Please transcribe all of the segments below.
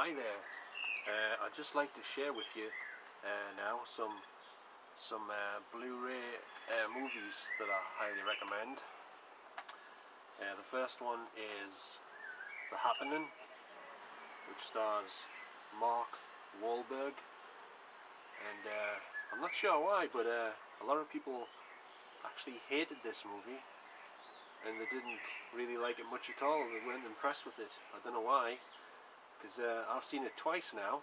Hi there. I'd just like to share with you now some Blu-ray movies that I highly recommend. The first one is The Happening, which stars Mark Wahlberg, and I'm not sure why, but a lot of people actually hated this movie, and they didn't really like it much at all. They weren't impressed with it. I don't know why, because I've seen it twice now,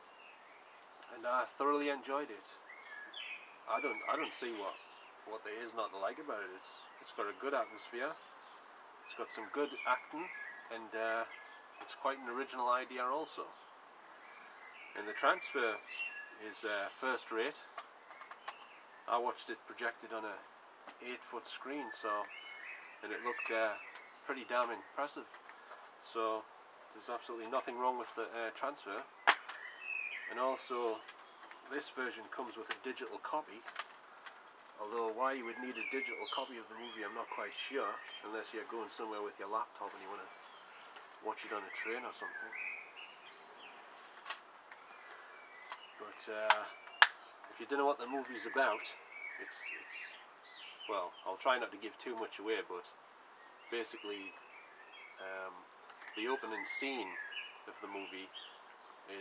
and I thoroughly enjoyed it. I don't see what there is not to like about it. It's got a good atmosphere. It's got some good acting, and it's quite an original idea also. And the transfer is first rate. I watched it projected on a 8-foot screen, and it looked pretty damn impressive. So there's absolutely nothing wrong with the transfer. And also, this version comes with a digital copy. Although why you would need a digital copy of the movie, I'm not quite sure, unless you're going somewhere with your laptop and you want to watch it on a train or something. But if you don't know what the movie's about, it's well, I'll try not to give too much away, but basically the opening scene of the movie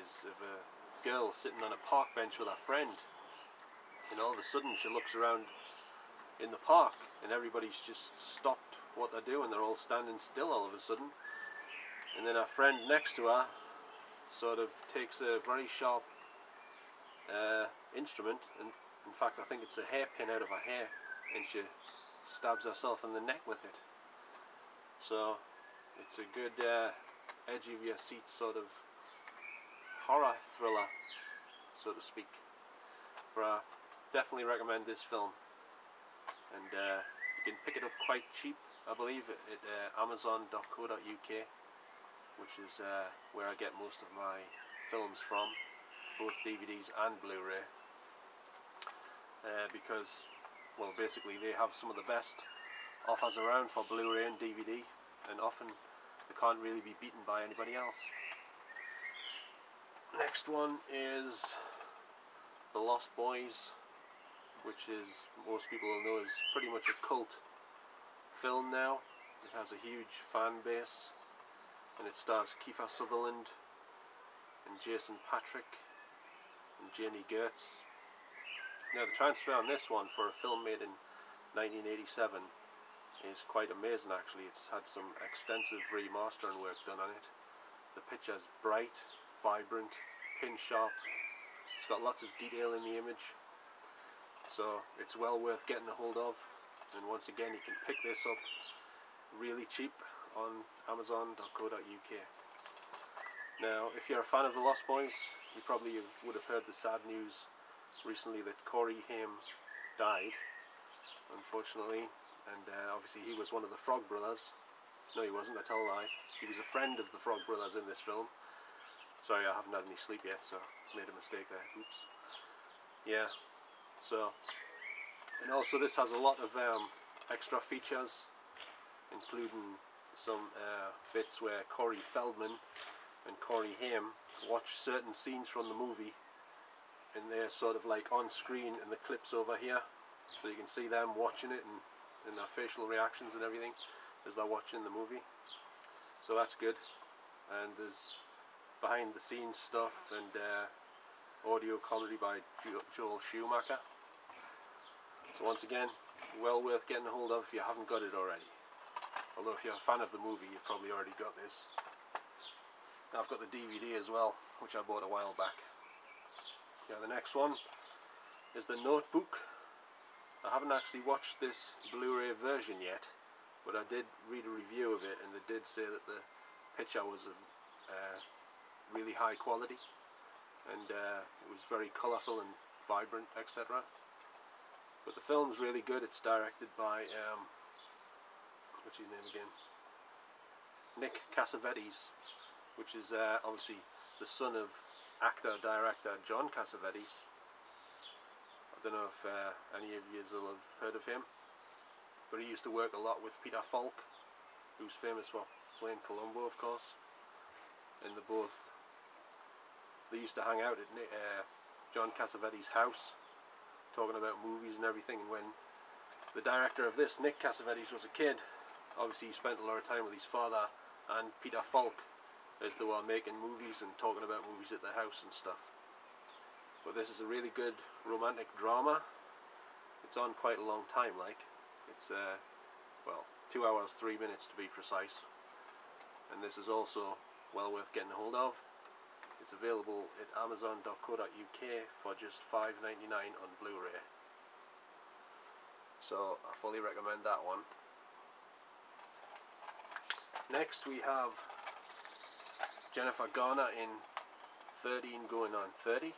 is of a girl sitting on a park bench with her friend, and all of a sudden she looks around in the park and everybody's just stopped what they're doing. They're all standing still all of a sudden, and then her friend next to her sort of takes a very sharp instrument, and in fact I think it's a hairpin out of her hair, and she stabs herself in the neck with it. So it's a good edge of your seat sort of horror thriller, so to speak. But I definitely recommend this film, and you can pick it up quite cheap, I believe, at amazon.co.uk, which is where I get most of my films from, both DVDs and Blu-ray, because, well, basically they have some of the best offers around for Blu-ray and DVD, and often they can't really be beaten by anybody else. Next one is The Lost Boys, which is, most people will know, is pretty much a cult film now. It has a huge fan base, and it stars Kiefer Sutherland and Jason Patric and Jamie Gertz. Now the transfer on this one for a film made in 1987 is quite amazing actually. It's had some extensive remastering work done on it. The picture's bright, vibrant, pin sharp. It's got lots of detail in the image, so it's well worth getting a hold of. And once again, you can pick this up really cheap on amazon.co.uk. Now, if you're a fan of the Lost Boys, you probably would have heard the sad news recently that Corey Haim died, unfortunately. And obviously he was one of the Frog Brothers. No, he wasn't, I tell a lie. He was a friend of the Frog Brothers in this film. Sorry, I haven't had any sleep yet, so made a mistake there. Oops. Yeah, so, and also this has a lot of extra features, including some bits where Corey Feldman and Corey Haim watch certain scenes from the movie, and they're sort of like on screen in the clips over here, so you can see them watching it and their facial reactions and everything as they're watching the movie. So that's good. And there's behind the scenes stuff and audio commentary by Joel Schumacher. So once again, well worth getting a hold of if you haven't got it already. Although if you're a fan of the movie, you've probably already got this. Now I've got the DVD as well, which I bought a while back. Yeah, the next one is The Notebook. I haven't actually watched this Blu-ray version yet, but I did read a review of it, and they did say that the picture was of really high quality, and it was very colourful and vibrant, etc. But the film's really good. It's directed by what's his name again? Nick Cassavetes, which is obviously the son of actor-director John Cassavetes. I don't know if any of you will have heard of him, but he used to work a lot with Peter Falk, who's famous for playing Columbo, of course. And they both they used to hang out at John Cassavetes' house, talking about movies and everything. And when the director of this, Nick Cassavetes, was a kid, obviously he spent a lot of time with his father and Peter Falk as they were making movies and talking about movies at their house and stuff. But this is a really good romantic drama. It's on quite a long time, like. It's, well, 2 hours 3 minutes to be precise. And this is also well worth getting a hold of. It's available at amazon.co.uk for just $5.99 on Blu-ray. So I fully recommend that one. Next we have Jennifer Garner in 13 Going on 30.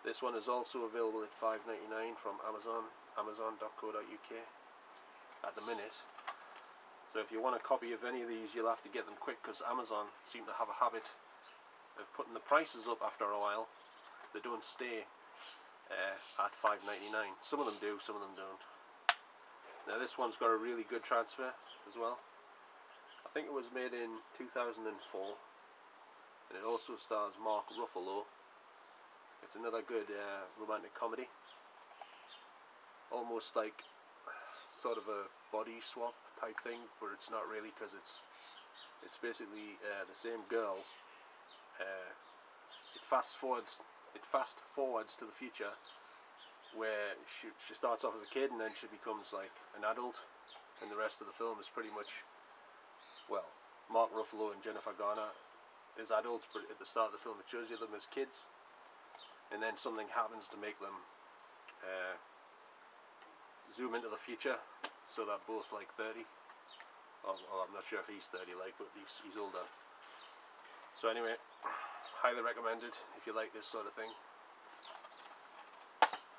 This one is also available at $5.99 from amazon.co.uk at the minute. So if you want a copy of any of these, you'll have to get them quick, because Amazon seem to have a habit of putting the prices up after a while. They don't stay at $5.99. Some of them do, some of them don't. Now this one's got a really good transfer as well. I think it was made in 2004, and it also stars Mark Ruffalo. It's another good romantic comedy, almost like sort of a body swap type thing, but it's not really, because it's basically the same girl. It fast forwards to the future, where she starts off as a kid and then she becomes like an adult, and the rest of the film is pretty much, well, Mark Ruffalo and Jennifer Garner as adults, but at the start of the film it shows you them as kids, and then something happens to make them zoom into the future, so they're both like 30. Well, I'm not sure if he's 30, like, but he's older. So anyway, highly recommended if you like this sort of thing.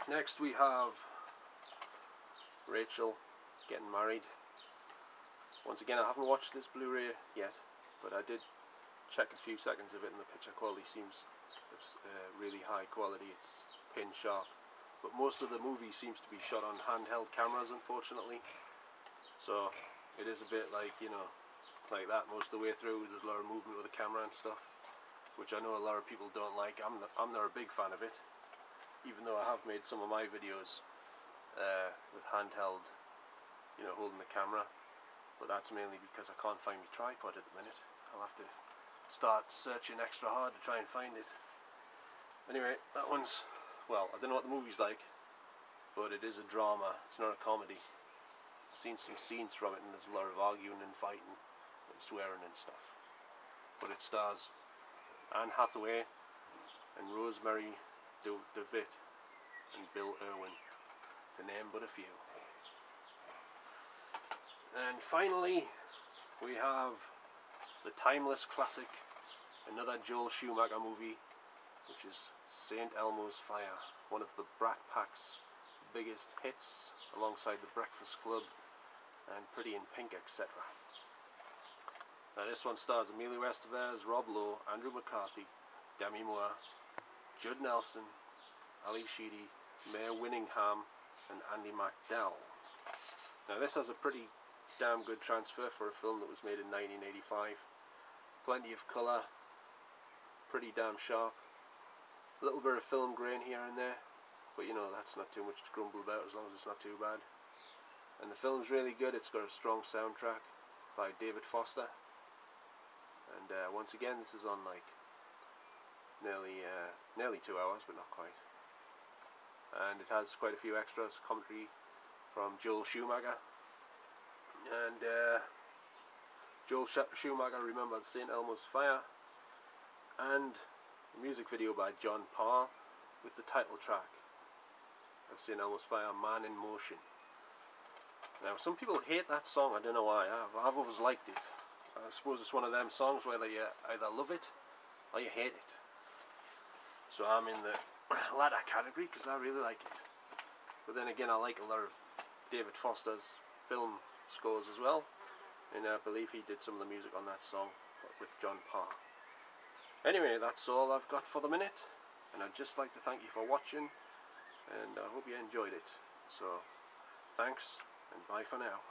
Next we have Rachel getting married. Once again, I haven't watched this Blu-ray yet, but I did check a few seconds of it, and the picture quality seems really high quality. It's pin sharp, but most of the movie seems to be shot on handheld cameras, unfortunately. So it is a bit like, you know, like that most of the way through. There's a lot of movement with the camera and stuff, which I know a lot of people don't like. I'm not a big fan of it, even though I have made some of my videos with handheld, you know, holding the camera. But that's mainly because I can't find my tripod at the minute. I'll have to start searching extra hard to try and find it. Anyway, that one's, well, I don't know what the movie's like, but it is a drama. It's not a comedy. I've seen some scenes from it, and there's a lot of arguing and fighting and swearing and stuff. But it stars Anne Hathaway and Rosemary DeWitt and Bill Irwin, to name but a few. And finally, we have the timeless classic, another Joel Schumacher movie, which is St. Elmo's Fire, one of the Brat Pack's biggest hits, alongside The Breakfast Club and Pretty in Pink, etc. Now this one stars Emilio Estevez, Rob Lowe, Andrew McCarthy, Demi Moore, Judd Nelson, Ali Sheedy, Mayor Winningham, and Andy McDowell. Now this has a pretty damn good transfer for a film that was made in 1985. Plenty of colour, pretty damn sharp. A little bit of film grain here and there, but you know, that's not too much to grumble about as long as it's not too bad. And the film's really good. It's got a strong soundtrack by David Foster. And once again, this is on like nearly 2 hours, but not quite. And it has quite a few extras, commentary from Joel Schumacher. And Joel Schumacher remembered St. Elmo's Fire, and a music video by John Parr with the title track of St. Elmo's Fire, Man in Motion. Now some people hate that song, I don't know why. I've always liked it. I suppose it's one of them songs where you either love it or you hate it. So I'm in the latter category because I really like it. But then again, I like a lot of David Foster's film scores as well, and I believe he did some of the music on that song with John Parr. Anyway, that's all I've got for the minute, and I'd just like to thank you for watching, and I hope you enjoyed it. So thanks, and bye for now.